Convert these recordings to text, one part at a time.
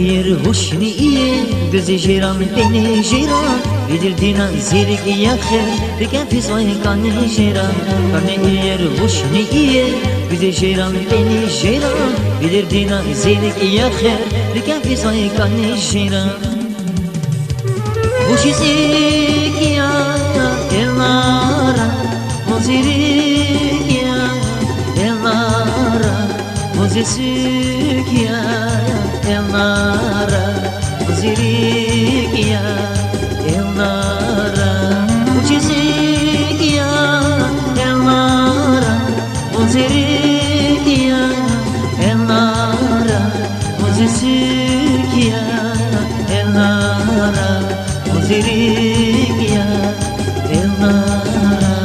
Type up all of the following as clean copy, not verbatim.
yer hoşni iye Gözü jiran beni jiran Vidir dina zirik yakhe Diken fizvay kani jiran Karne yer hoşni iye Gözü jiran beni jiran Vidir dina zirik yakhe Diken fizvay kani jiran Hoş izik ya elnara Mozirik ya elnara Mozisik ya elnara Mozirik ya elnara Mozizik ya elnara Mozirik ya elnara Mozisik ya elnara Mozirik ya elnara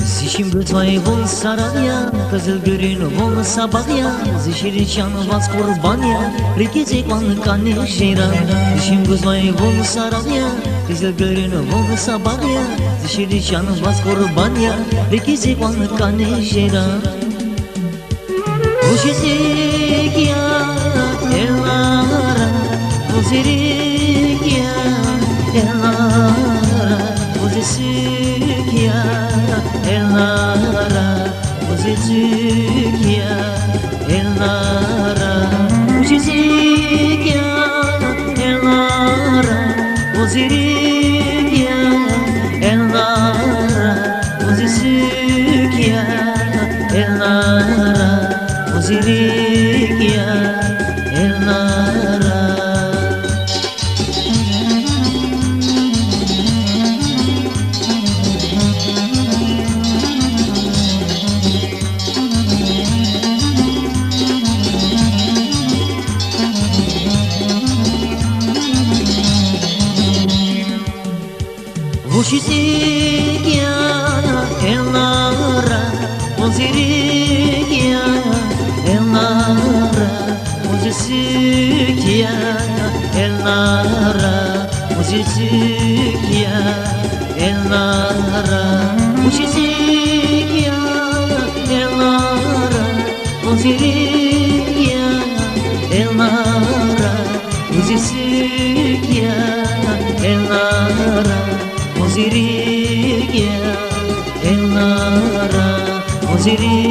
Zişim vol saraya, kızıl görün vol sabahya Zişirin şanı vas kurbanya, rikizek van kanı şiran Zişim vol saraya, kızıl görün vol sabahya Zişirin şanı vas kurbanya, rikizek van kanı şiran Hoşizik ya elnara, mozirik ya elnara Mozizik ya elnara Mozizik ya elnara Mozizik ya elnara Mozirik ya elnara Mozizik ya elnara Mozirik ya elnara Hoşizik ya elnara Mozirik ya elnara Mozizik ya elnara Mozizik ya elnara Hoşizik ya elnara Mozirik ya elnara Mozizik ya elnara Mozirik ya elnara Mozirik